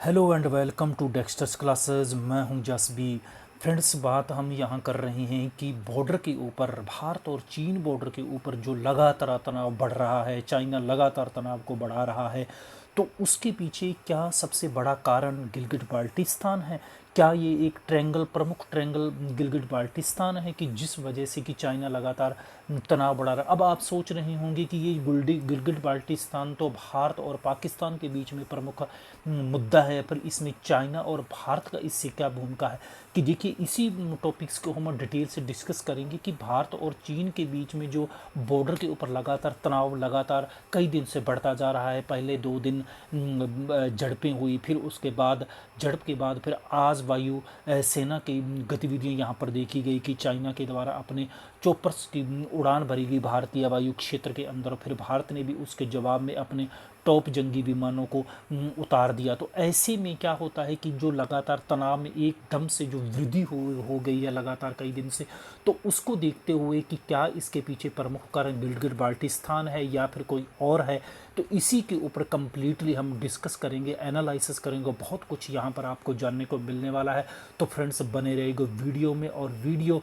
Hello and welcome to Dexter's classes. मैं हूं जसबी। Friends, बात हम यहाँ कर रहे हैं कि बॉर्डर के ऊपर, भारत और चीन बॉर्डर के ऊपर जो लगातार तनाव बढ़ रहा है, चाइना लगातार तनाव को बढ़ा रहा है, तो उसके पीछे क्या सबसे बड़ा कारण गिलगिट बाल्टिस्तान है? क्या ये एक ट्रायंगल, प्रमुख ट्रायंगल गिलगिट बाल्टिस्तान है कि जिस वजह से कि चाइना लगातार तनाव बढ़ा रहा है? अब आप सोच रहे होंगे कि ये गिलगिट बाल्टिस्तान तो भारत और पाकिस्तान के बीच में प्रमुख मुद्दा है, पर इसमें चाइना और भारत का इससे क्या भूमिका है? कि देखिए, इसी टॉपिक्स को हम डिटेल से डिस्कस करेंगे कि भारत और चीन के बीच में जो बॉर्डर के ऊपर लगातार तनाव लगातार कई दिन से बढ़ता जा रहा है। पहले 2 दिन झड़पें हुई, फिर उसके बाद झड़प के बाद फिर आज वायु सेना की गतिविधियां यहाँ पर देखी गई कि चाइना के द्वारा अपने चॉपर्स की उड़ान भरी गई भारतीय वायु क्षेत्र के अंदर। फिर भारत ने भी उसके जवाब में अपने टॉप जंगी विमानों को उतार दिया। तो ऐसे में क्या होता है कि जो लगातार तनाव में एकदम से जो वृद्धि हो गई है लगातार कई दिन से, तो उसको देखते हुए कि क्या इसके पीछे प्रमुख कारण गिलगिट बाल्टिस्तान है या फिर कोई और है, तो इसी के ऊपर कंप्लीटली हम डिस्कस करेंगे, एनालिसिस करेंगे। बहुत कुछ यहाँ पर आपको जानने को मिलने वाला है। तो फ्रेंड्स, बने रहेगा वीडियो में, और वीडियो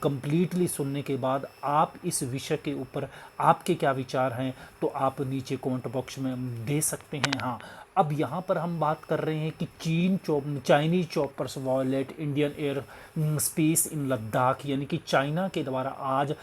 कंप्लीटली सुनने के बाद आप इस विषय के ऊपर आपके क्या विचार हैं तो आप नीचे कमेंट बॉक्स में दे सकते हैं। हाँ, अब यहाँ पर हम बात कर रहे हैं कि Chinese choppers violate Indian air space in Ladakh, यानी कि चाइना के द्वारा आज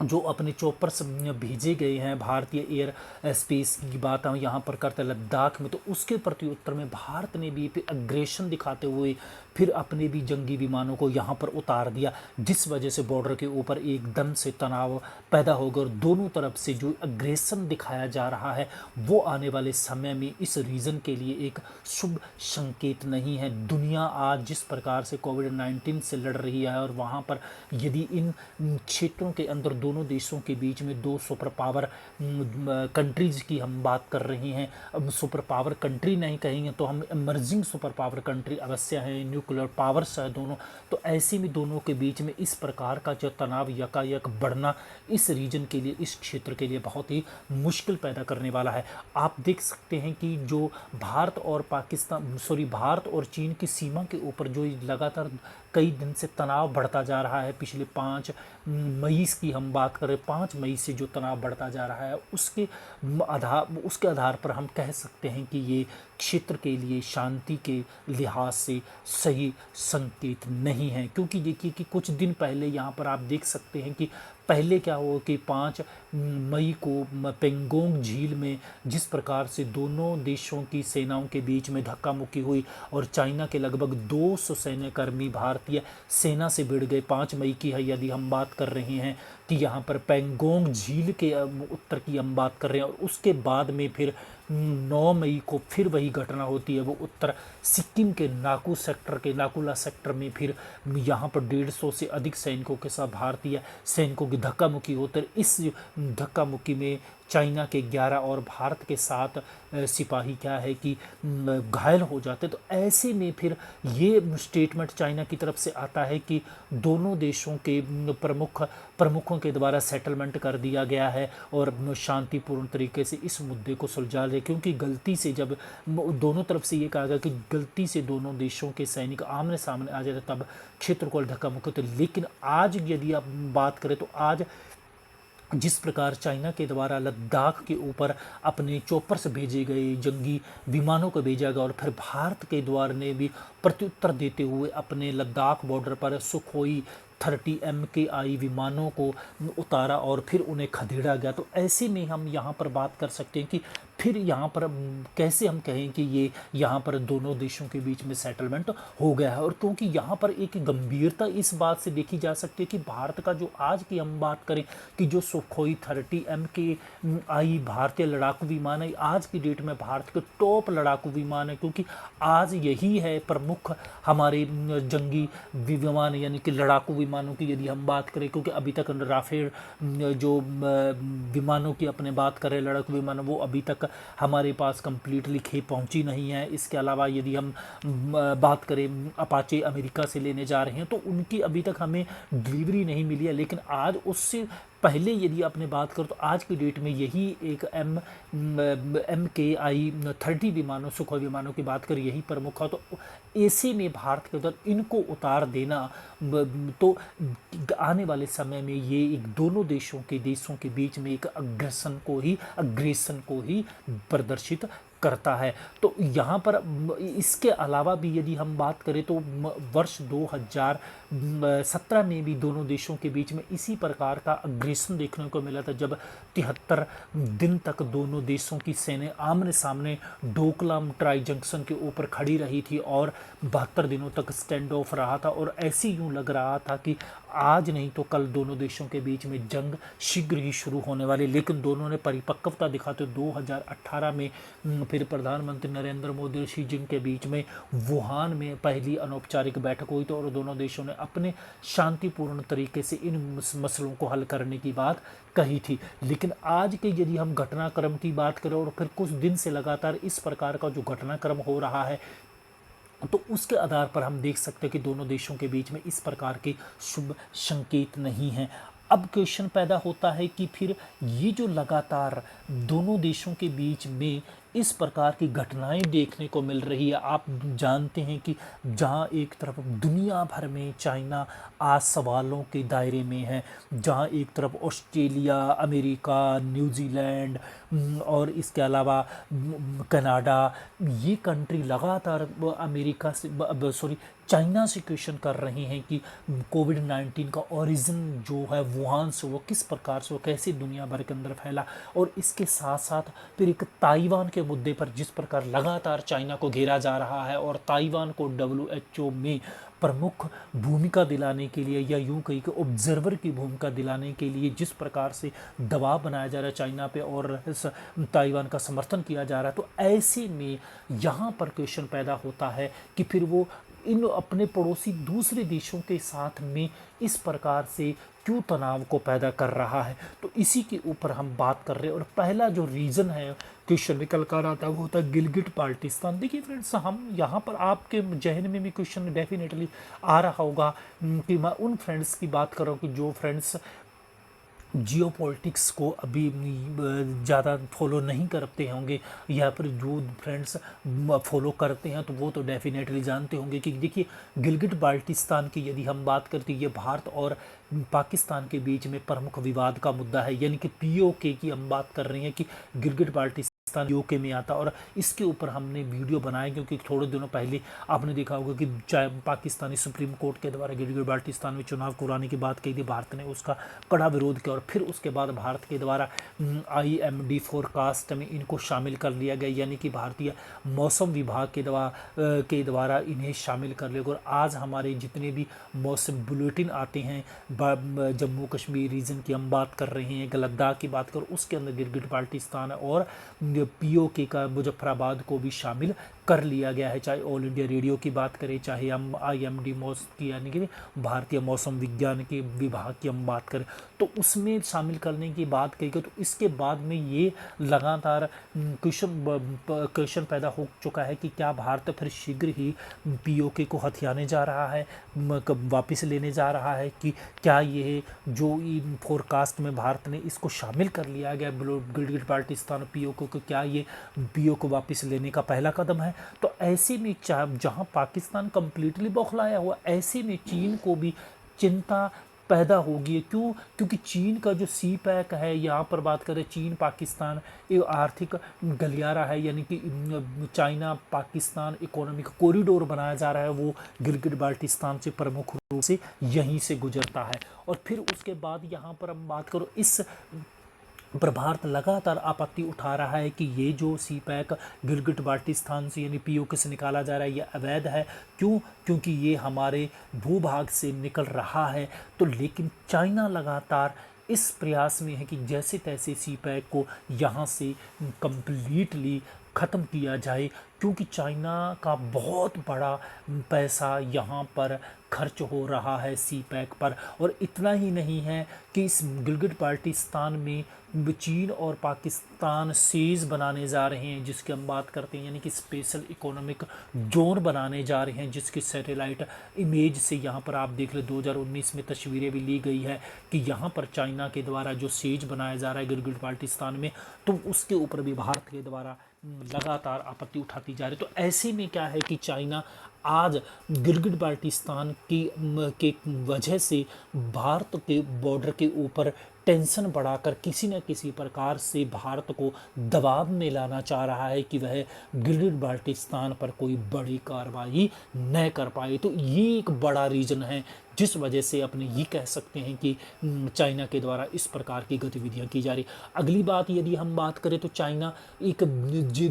जो अपने चॉपर्स भेजे गए हैं, भारतीय एयर स्पेस की बात हम यहाँ पर करते हैं लद्दाख में, तो उसके प्रत्युत्तर में भारत ने भी फिर अग्रेशन दिखाते हुए फिर अपने भी जंगी विमानों को यहाँ पर उतार दिया, जिस वजह से बॉर्डर के ऊपर एकदम से तनाव पैदा हो गया। और दोनों तरफ से जो अग्रेशन दिखाया जा रहा है वो आने वाले समय में इस रीजन के लिए एक शुभ संकेत नहीं है। दुनिया आज जिस प्रकार से कोविड-19 से लड़ रही है, और वहाँ पर यदि इन क्षेत्रों के अंदर दोनों देशों के बीच में दो सुपर पावर कंट्रीज की हम बात कर रहे हैं, अब सुपर पावर कंट्री नहीं कहेंगे तो हम इमर्जिंग सुपर पावर कंट्री अवश्य है, न्यूक्लियर पावर्स है दोनों। तो ऐसे में दोनों के बीच में इस प्रकार का जो तनाव यकायक बढ़ना इस रीजन के लिए, इस क्षेत्र के लिए बहुत ही मुश्किल पैदा करने वाला है। आप देख सकते हैं कि जो भारत और चीन की सीमा के ऊपर जो लगातार कई दिन से तनाव बढ़ता जा रहा है, पिछले 5 मई की हम बात करें, 5 मई से जो तनाव बढ़ता जा रहा है उसके आधार पर हम कह सकते हैं कि ये क्षेत्र के लिए शांति के लिहाज से सही संकेत नहीं है। क्योंकि देखिए कि कुछ दिन पहले यहाँ पर आप देख सकते हैं कि पहले क्या हुआ कि 5 मई को पेंगोंग झील में जिस प्रकार से दोनों देशों की सेनाओं के बीच में धक्का मुक्की हुई और चाइना के लगभग 200 सैन्यकर्मी भारतीय सेना से भिड़ गए। 5 मई की है यदि हम बात कर रहे हैं कि यहाँ पर पेंगोंग झील के उत्तर की हम बात कर रहे हैं, और उसके बाद में फिर 9 मई को फिर वही घटना होती है। वो उत्तर सिक्किम के नाकुला सेक्टर में फिर यहाँ पर 150 से अधिक सैनिकों के साथ भारतीय सैनिकों की धक्का मुक्की होती है। इस धक्का मुक्की में चाइना के 11 और भारत के 7 सिपाही क्या है कि घायल हो जाते। तो ऐसे में फिर ये स्टेटमेंट चाइना की तरफ से आता है कि दोनों देशों के प्रमुखों के द्वारा सेटलमेंट कर दिया गया है और शांतिपूर्ण तरीके से इस मुद्दे को सुलझा ले। क्योंकि गलती से जब दोनों तरफ से ये कहा गया कि गलती से दोनों देशों के सैनिक आमने सामने आ जाते तब क्षेत्र को धक्का मुक्की होते। लेकिन आज यदि आप बात करें तो आज जिस प्रकार चाइना के द्वारा लद्दाख के ऊपर अपने चॉपर्स भेजे गए, जंगी विमानों को भेजा गया, और फिर भारत के द्वारा ने भी प्रत्युत्तर देते हुए अपने लद्दाख बॉर्डर पर सुखोई 30 MKI विमानों को उतारा और फिर उन्हें खदेड़ा गया। तो ऐसे में हम यहाँ पर बात कर सकते हैं कि फिर यहाँ पर कैसे हम कहें कि ये यहाँ पर दोनों देशों के बीच में सेटलमेंट हो गया है। और क्योंकि यहाँ पर एक गंभीरता इस बात से देखी जा सकती है कि भारत का जो आज की हम बात करें कि जो सुखोई 30 MKI भारतीय लड़ाकू विमान है, आज की डेट में भारत के टॉप लड़ाकू विमान है। क्योंकि आज यही है प्रमुख हमारे जंगी विमान, यानी कि लड़ाकू विमानों की यदि हम बात करें, क्योंकि अभी तक राफेल जो विमानों की अपने बात करें लड़ाकू विमान, वो अभी तक हमारे पास कंप्लीटली खेप पहुंची नहीं है। इसके अलावा यदि हम बात करें अपाचे अमेरिका से लेने जा रहे हैं तो उनकी अभी तक हमें डिलीवरी नहीं मिली है। लेकिन आज उससे पहले यदि आपने बात करो तो आज की डेट में यही एक MKI-30 विमानों, सुखोई विमानों की बात करें, यही प्रमुख है। तो ऐसे में भारत के उधर इनको उतार देना तो आने वाले समय में ये एक दोनों देशों के बीच में एक अग्रेसन को ही प्रदर्शित करता है। तो यहाँ पर इसके अलावा भी यदि हम बात करें तो वर्ष 2017 में भी दोनों देशों के बीच में इसी प्रकार का अग्रेसन देखने को मिला था, जब 73 दिन तक दोनों देशों की सेनाएं आमने सामने डोकलाम ट्राई जंक्शन के ऊपर खड़ी रही थी और 72 दिनों तक स्टैंड ऑफ रहा था। और ऐसे यूं लग रहा था कि आज नहीं तो कल दोनों देशों के बीच में जंग शीघ्र ही शुरू होने वाली, लेकिन दोनों ने परिपक्वता दिखाते 2018 में फिर प्रधानमंत्री नरेंद्र मोदी और शी जिन के बीच में वुहान में पहली अनौपचारिक बैठक हुई तो और दोनों देशों ने अपने शांतिपूर्ण तरीके से इन मसलों को हल करने की बात कही थी। लेकिन आज के यदि हम घटनाक्रम की बात करें और फिर कुछ दिन से लगातार इस प्रकार का जो घटनाक्रम हो रहा है, तो उसके आधार पर हम देख सकते हैं कि दोनों देशों के बीच में इस प्रकार के शुभ संकेत नहीं हैं। अब क्वेश्चन पैदा होता है कि फिर ये जो लगातार दोनों देशों के बीच में इस प्रकार की घटनाएं देखने को मिल रही है, आप जानते हैं कि जहां एक तरफ दुनिया भर में चाइना आज सवालों के दायरे में है, जहां एक तरफ ऑस्ट्रेलिया, अमेरिका, न्यूजीलैंड और इसके अलावा कनाडा, ये कंट्री लगातार अमेरिका से चाइना से क्वेश्चन कर रही हैं कि कोविड-19 का ओरिजिन जो है वुहान से, वो किस प्रकार से, वो कैसे दुनिया भर के अंदर फैला। और इसके साथ साथ फिर एक ताइवान के मुद्दे पर जिस प्रकार लगातार चाइना को घेरा जा रहा है और ताइवान को WHO में प्रमुख भूमिका दिलाने के लिए या यूं कहीं कि ऑब्जर्वर की भूमिका दिलाने के लिए जिस प्रकार से दबाव बनाया जा रहा है चाइना पे और ताइवान का समर्थन किया जा रहा है, तो ऐसे में यहाँ पर क्वेश्चन पैदा होता है कि फिर वो इन अपने पड़ोसी दूसरे देशों के साथ में इस प्रकार से क्यों तनाव को पैदा कर रहा है। तो इसी के ऊपर हम बात कर रहे हैं। और पहला जो रीज़न है क्वेश्चन निकल कर आता है वो होता है गिलगिट बाल्टिस्तान। देखिए फ्रेंड्स, हम यहाँ पर आपके जहन में भी क्वेश्चन डेफिनेटली आ रहा होगा कि मैं उन फ्रेंड्स की बात कर रहा हूँ कि जो फ्रेंड्स जियोपॉलिटिक्स को अभी ज़्यादा फॉलो नहीं करते होंगे, या फिर जो फ्रेंड्स फॉलो करते हैं तो वो तो डेफिनेटली जानते होंगे कि देखिए गिलगिट बाल्टिस्तान की यदि हम बात करते हैं, ये भारत और पाकिस्तान के बीच में प्रमुख विवाद का मुद्दा है। यानी कि POK की हम बात कर रहे हैं कि गिलगिट बाल्टिस्तान POK में आता, और इसके ऊपर हमने वीडियो बनाए क्योंकि थोड़े दिनों पहले आपने देखा होगा कि चाहे पाकिस्तानी सुप्रीम कोर्ट के द्वारा गिलगिट बाल्टिस्तान में चुनाव कराने की बात कही थी, भारत ने उसका कड़ा विरोध किया और फिर उसके बाद भारत के द्वारा IMD फोरकास्ट में इनको शामिल कर लिया गया, यानी कि भारतीय मौसम विभाग के द्वारा इन्हें शामिल कर लिया गया। और आज हमारे जितने भी मौसम बुलेटिन आते हैं, जम्मू कश्मीर रीजन की हम बात कर रहे हैं, लद्दाख की बात करो, उसके अंदर गिलगिट बाल्टिस्तान और POK का मुजफ्फराबाद को भी शामिल कर लिया गया है। चाहे ऑल इंडिया रेडियो की बात करें, चाहे हम IMD मौसम की यानी कि भारतीय मौसम विज्ञान के विभाग की हम बात करें, तो उसमें शामिल करने की बात कही गई। तो इसके बाद में ये लगातार क्वेश्चन पैदा हो चुका है कि क्या भारत फिर शीघ्र ही POK को हथियाने जा रहा है, वापस लेने जा रहा है, कि क्या ये जो इन फोरकास्ट में भारत ने इसको शामिल कर लिया गया गिलगिट बाल्टिस्तान POK को, क्या ये POK को वापस लेने का पहला कदम है। तो ऐसे में जहां पाकिस्तान कंप्लीटली बौखलाया हुआ, ऐसे में चीन को भी चिंता पैदा होगी। क्यों? क्योंकि चीन का जो CPEC है, यहाँ पर बात करें चीन पाकिस्तान एक आर्थिक गलियारा है, यानी कि चाइना पाकिस्तान इकोनॉमिक कॉरिडोर बनाया जा रहा है, वो गिलगिट बाल्टिस्तान से प्रमुख रूप से यहीं से गुजरता है। और फिर उसके बाद यहाँ पर हम बात करो, इस पर भारत लगातार आपत्ति उठा रहा है कि ये जो CPEC गिलगिट बाल्टिस्तान से यानी POK से निकाला जा रहा है, ये अवैध है। क्यों? क्योंकि ये हमारे भूभाग से निकल रहा है। तो लेकिन चाइना लगातार इस प्रयास में है कि जैसे तैसे CPEC को यहाँ से कंप्लीटली ख़त्म किया जाए, क्योंकि चाइना का बहुत बड़ा पैसा यहाँ पर खर्च हो रहा है सी पैक पर। और इतना ही नहीं है कि इस गिलगित बाल्टिस्तान में चीन और पाकिस्तान सीज बनाने जा रहे हैं, जिसकी हम बात करते हैं, यानी कि स्पेशल इकोनॉमिक जोन बनाने जा रहे हैं, जिसकी सैटेलाइट इमेज से यहाँ पर आप देख ले 2019 में तस्वीरें भी ली गई है कि यहाँ पर चाइना के द्वारा जो सीज बनाया जा रहा है गिलगित बाल्टिस्तान में, तो उसके ऊपर भी भारत के द्वारा लगातार आपत्ति उठाती जा रही। तो ऐसे में क्या है कि चाइना आज गिलगित बाल्टिस्तान के वजह से भारत के बॉर्डर के ऊपर टेंशन बढ़ाकर किसी न किसी प्रकार से भारत को दबाव में लाना चाह रहा है कि वह गिलगित बाल्टिस्तान पर कोई बड़ी कार्रवाई न कर पाए। तो ये एक बड़ा रीज़न है जिस वजह से अपने ये कह सकते हैं कि चाइना के द्वारा इस प्रकार की गतिविधियां की जा रही। अगली बात यदि हम बात करें तो चाइना एक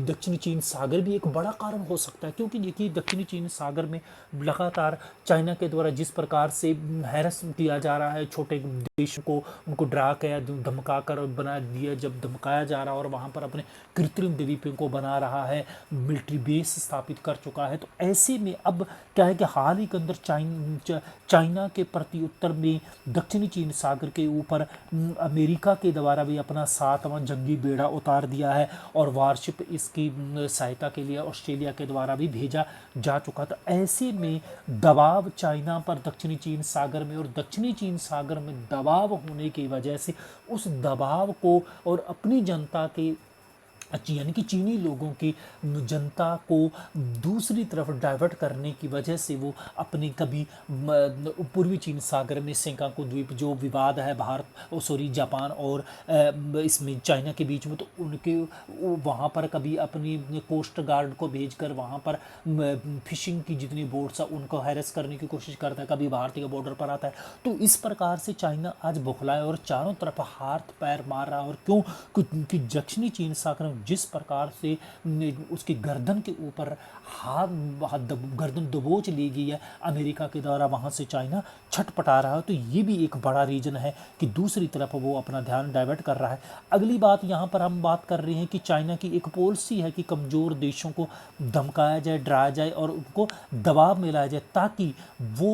दक्षिणी चीन सागर भी एक बड़ा कारण हो सकता है, क्योंकि देखिए दक्षिणी चीन सागर में लगातार चाइना के द्वारा जिस प्रकार से हैरस किया जा रहा है छोटे देशों को, उनको डरा के धमका कर बना दिया, जब धमकाया जा रहा है और वहाँ पर अपने कृत्रिम द्वीपों को बना रहा है, मिलिट्री बेस स्थापित कर चुका है। तो ऐसे में अब क्या है कि हाल ही के अंदर चाइना के प्रति उत्तर में दक्षिणी चीन सागर के ऊपर अमेरिका के द्वारा भी अपना 7वां जंगी बेड़ा उतार दिया है और वारशिप इसकी सहायता के लिए ऑस्ट्रेलिया के द्वारा भी भेजा जा चुका था। ऐसे में दबाव चाइना पर दक्षिणी चीन सागर में, और दक्षिणी चीन सागर में दबाव होने की वजह से उस दबाव को और अपनी जनता के यानी कि चीनी लोगों की जनता को दूसरी तरफ डाइवर्ट करने की वजह से वो अपने कभी पूर्वी चीन सागर में सेंकाकू द्वीप जो विवाद है जापान और इसमें चाइना के बीच में, तो उनके वहाँ पर कभी अपनी कोस्ट गार्ड को भेजकर वहाँ पर फिशिंग की जितनी बोट्स है उनको हैरेस करने की कोशिश करता है, कभी भारतीय बॉर्डर पर आता है। तो इस प्रकार से चाइना आज बौखला है और चारों तरफ हाथ पैर मार रहा है। और क्यों? क्योंकि दक्षिणी चीन सागर जिस प्रकार से उसकी गर्दन के ऊपर गर्दन दबोच ली गई है अमेरिका के द्वारा, वहाँ से चाइना छटपटा रहा है। तो ये भी एक बड़ा रीज़न है कि दूसरी तरफ वो अपना ध्यान डाइवर्ट कर रहा है। अगली बात यहाँ पर हम बात कर रहे हैं कि चाइना की एक पॉलिसी है कि कमज़ोर देशों को धमकाया जाए, डराया जाए और उनको दबाव में लाया जाए ताकि वो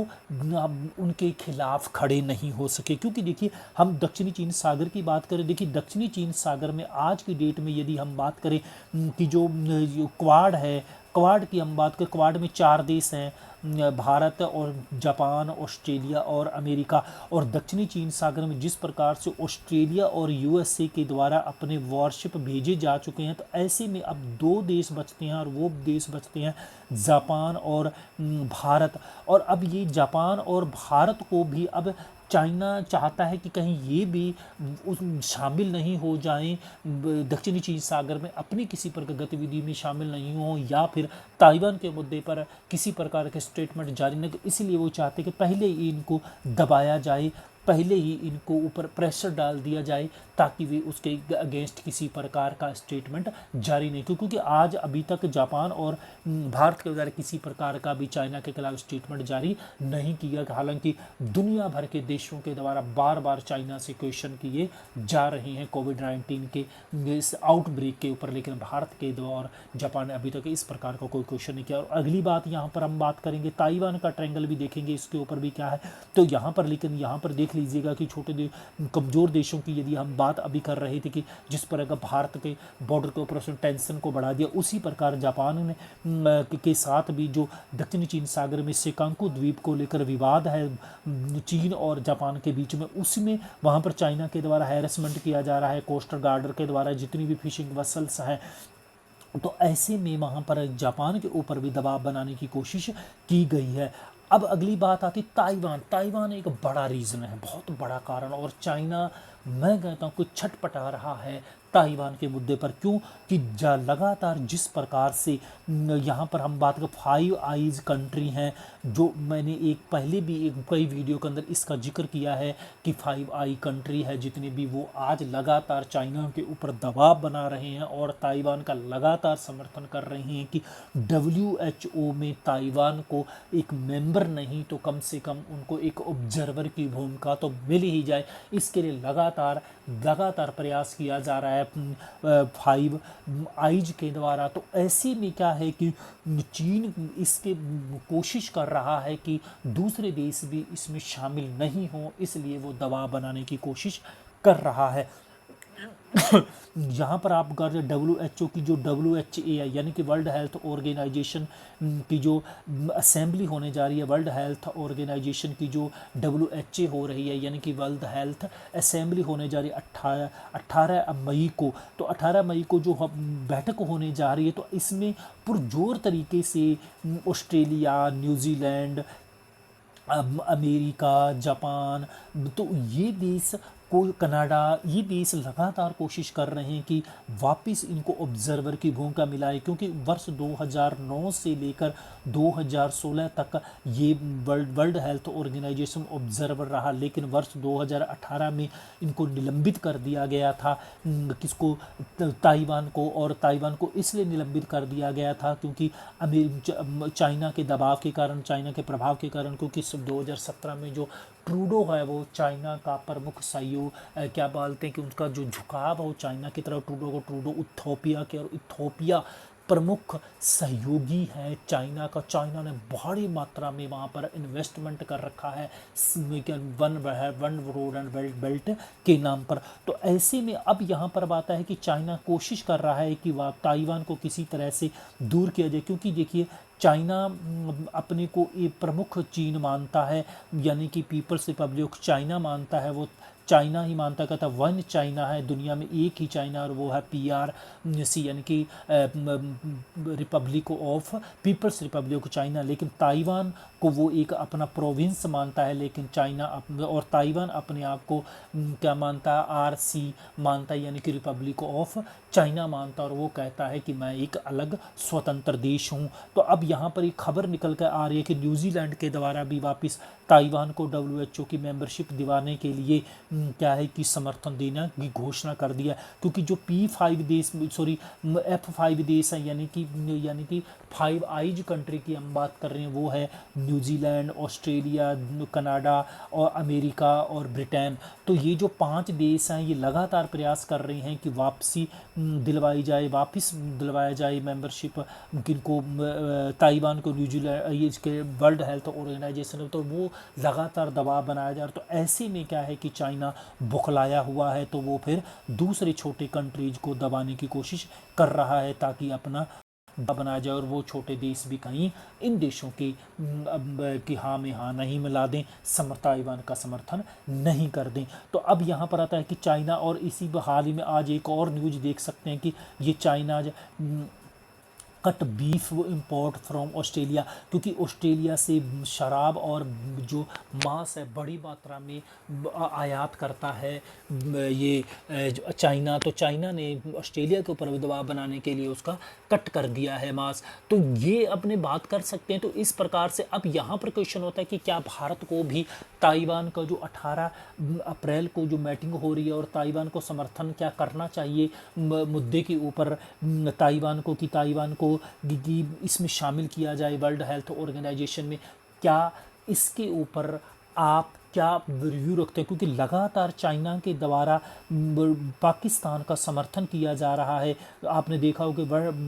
उनके खिलाफ खड़े नहीं हो सके। क्योंकि देखिए हम दक्षिणी चीन सागर की बात करें, देखिए दक्षिणी चीन सागर में आज की डेट में यदि हम बात करें कि जो क्वाड है, क्वाड की हम बात करें, क्वाड में 4 देश हैं, भारत और जापान, ऑस्ट्रेलिया और अमेरिका। और दक्षिणी चीन सागर में जिस प्रकार से ऑस्ट्रेलिया और यूएसए के द्वारा अपने वॉरशिप भेजे जा चुके हैं, तो ऐसे में अब 2 देश बचते हैं और वो देश बचते हैं जापान और भारत। और अब ये जापान और भारत को भी अब चाइना चाहता है कि कहीं ये भी शामिल नहीं हो जाएं दक्षिणी चीन सागर में, अपनी किसी प्रकार गतिविधि में शामिल नहीं हो या फिर ताइवान के मुद्दे पर किसी प्रकार के स्टेटमेंट जारी न। इसलिए वो चाहते कि पहले ही इनको दबाया जाए, पहले ही इनको ऊपर प्रेशर डाल दिया जाए ताकि वे उसके अगेंस्ट किसी प्रकार का स्टेटमेंट जारी नहीं, क्योंकि आज अभी तक जापान और भारत के द्वारा किसी प्रकार का भी चाइना के खिलाफ स्टेटमेंट जारी नहीं किया। हालांकि दुनिया भर के देशों के द्वारा बार बार चाइना से क्वेश्चन किए जा रहे हैं कोविड-19 के इस आउटब्रेक के ऊपर, लेकिन भारत के द्वारा जापान ने अभी तक इस प्रकार का कोई क्वेश्चन नहीं किया। और अगली बात यहाँ पर हम बात करेंगे ताइवान का ट्रायंगल भी देखेंगे, इसके ऊपर भी क्या है। तो यहाँ पर लेकिन यहाँ पर देख लीजिएगा कि छोटे कमज़ोर देशों की यदि हम बात अभी कर रहे थे कि जिस प्रकार का भारत के बॉर्डर के ऊपर टेंशन को बढ़ा दिया, उसी प्रकार जापान ने के साथ भी जो दक्षिणी चीन सागर में सेकांकू द्वीप को लेकर विवाद है चीन और जापान के बीच में, उसमें वहाँ पर चाइना के द्वारा हैरेसमेंट किया जा रहा है कोस्ट गार्डर के द्वारा जितनी भी फिशिंग वेसल्स हैं। तो ऐसे में वहाँ पर जापान के ऊपर भी दबाव बनाने की कोशिश की गई है। अब अगली बात आती ताइवान। ताइवान एक बड़ा रीज़न है, बहुत बड़ा कारण, और चाइना मैं कहता हूँ कि छटपटा रहा है ताइवान के मुद्दे पर। क्यों कि लगातार जिस प्रकार से यहाँ पर हम बात कर 5 आइज़ कंट्री हैं, जो मैंने एक पहले भी एक कई वीडियो के अंदर इसका जिक्र किया है कि 5 आई कंट्री है जितने भी, वो आज लगातार चाइना के ऊपर दबाव बना रहे हैं और ताइवान का लगातार समर्थन कर रहे हैं कि WHO में ताइवान को एक मेंबर नहीं तो कम से कम उनको एक ऑब्जर्वर की भूमिका तो मिल ही जाए। इसके लिए लगातार लगातार प्रयास किया जा रहा है 5 आइज के द्वारा। तो ऐसे में क्या है कि चीन इसके कोशिश कर रहा है कि दूसरे देश भी इसमें शामिल नहीं हो, इसलिए वो दबाव बनाने की कोशिश कर रहा है। यहाँ पर आप अगर WHO की जो WHA यानी कि वर्ल्ड हेल्थ ऑर्गेनाइजेशन की जो असेंबली होने जा रही है, वर्ल्ड हेल्थ ऑर्गेनाइजेशन की जो WHA हो रही है यानी कि वर्ल्ड हेल्थ असेंबली होने जा रही है 18 मई को। तो 18 मई को जो बैठक होने जा रही है, तो इसमें पुरजोर तरीके से ऑस्ट्रेलिया, न्यूजीलैंड, अमेरिका, जापान, तो ये देश को, कनाडा, ये देश लगातार कोशिश कर रहे हैं कि वापस इनको ऑब्जर्वर की भूमिका मिलाए, क्योंकि वर्ष 2009 से लेकर 2016 तक ये वर्ल्ड हेल्थ ऑर्गेनाइजेशन ऑब्जर्वर रहा, लेकिन वर्ष 2018 में इनको निलंबित कर दिया गया था। किसको? ताइवान को। और ताइवान को इसलिए निलंबित कर दिया गया था क्योंकि चाइना के दबाव के कारण, चाइना के प्रभाव के कारण, क्योंकि 2017 में जो ट्रूडो है वो चाइना का प्रमुख सहयोग, क्या बोलते हैं कि उनका जो झुकाव है वो चाइना की तरफ, ट्रूडो इथोपिया के, और इथोपिया प्रमुख सहयोगी है चाइना का। चाइना ने बड़ी मात्रा में वहाँ पर इन्वेस्टमेंट कर रखा है वन रोड एंड बेल्ट के नाम पर। तो ऐसे में अब यहाँ पर बात है कि चाइना कोशिश कर रहा है कि वह ताइवान को किसी तरह से दूर किया जाए, क्योंकि देखिए चाइना अपने को एक प्रमुख चीन मानता है, यानी कि पीपल्स रिपब्लिक चाइना मानता है, वो चाइना ही मानता, कहता वन चाइना है, दुनिया में एक ही चाइना, और वो है PRC यानी कि republic of people's republic China. लेकिन ताइवान को वो एक अपना प्रोविंस मानता है, लेकिन चाइना और ताइवान अपने आप को क्या मानता है? RC मानता है, यानी कि रिपब्लिक ऑफ चाइना मानता है, और वो कहता है कि मैं एक अलग स्वतंत्र देश हूँ। तो अब यहाँ पर एक खबर निकल कर आ रही है कि न्यूजीलैंड के द्वारा भी वापस ताइवान को WHO की मेंबरशिप दिवाने के लिए क्या है कि समर्थन देना की घोषणा कर दिया, क्योंकि जो F5 देश हैं, यानी कि 5 आइज कंट्री की हम बात कर रहे हैं, वो है न्यूजीलैंड, ऑस्ट्रेलिया, कनाडा और अमेरिका और ब्रिटेन। तो ये जो 5 देश हैं ये लगातार प्रयास कर रहे हैं कि वापस दिलवाया जाए मेंबरशिप किनको? ताइवान को न्यूजीलैंड इसके वर्ल्ड हेल्थ ऑर्गेनाइजेशन। तो वो लगातार दबाव बनाया जा रहा है। तो ऐसे में क्या है कि चाइना बौखलाया हुआ है, तो वो फिर दूसरे छोटे कंट्रीज को दबाने की कोशिश कर रहा है ताकि अपना बनाया जाए, और वो छोटे देश भी कहीं इन देशों की हाँ में हाँ नहीं मिला दें, ताइवान का समर्थन नहीं कर दें। तो अब यहाँ पर आता है कि चाइना, और इसी हाल ही में आज एक और न्यूज़ देख सकते हैं कि ये चाइना कट बीफ वो इम्पोर्ट फ्रॉम ऑस्ट्रेलिया, क्योंकि ऑस्ट्रेलिया से शराब और जो मांस है बड़ी मात्रा में आयात करता है ये चाइना। तो चाइना ने ऑस्ट्रेलिया के ऊपर दबाव बनाने के लिए उसका कट कर दिया है मांस। तो ये अपने बात कर सकते हैं। तो इस प्रकार से अब यहाँ पर क्वेश्चन होता है कि क्या भारत को भी ताइवान का जो 18 अप्रैल को जो मीटिंग हो रही है, और ताइवान को समर्थन क्या करना चाहिए मुद्दे के ऊपर ताइवान को इसमें शामिल किया जाए वर्ल्ड हेल्थ ऑर्गेनाइजेशन में? क्या इसके ऊपर आप क्या रिव्यू रखते हैं? क्योंकि लगातार चाइना के द्वारा पाकिस्तान का समर्थन किया जा रहा है। आपने देखा हो कि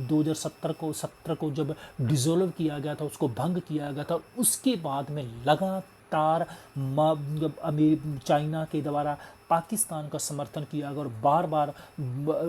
2017 को जब डिसॉल्व किया गया था, उसको भंग किया गया था, उसके बाद में लगातार चाइना के द्वारा पाकिस्तान का समर्थन किया गया और बार बार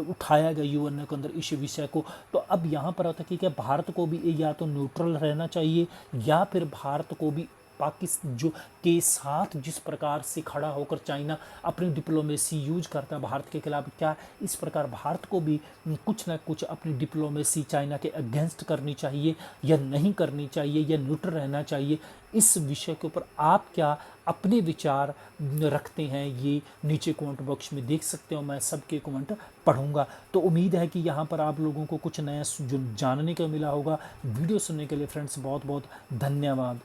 उठाया गया UN के अंदर इस विषय को। तो अब यहाँ पर आता है कि क्या भारत को भी या तो न्यूट्रल रहना चाहिए, या फिर भारत को भी पाकिस्तान जो के साथ जिस प्रकार से खड़ा होकर चाइना अपनी डिप्लोमेसी यूज करता है भारत के खिलाफ, क्या इस प्रकार भारत को भी कुछ ना कुछ अपनी डिप्लोमेसी चाइना के अगेंस्ट करनी चाहिए या नहीं करनी चाहिए, या न्यूट्रल रहना चाहिए? इस विषय के ऊपर आप क्या अपने विचार रखते हैं, ये नीचे कमेंट बॉक्स में देख सकते हो। मैं सबके कमेंट पढ़ूंगा। तो उम्मीद है कि यहाँ पर आप लोगों को कुछ नया जो जानने को मिला होगा। वीडियो सुनने के लिए फ्रेंड्स बहुत बहुत धन्यवाद।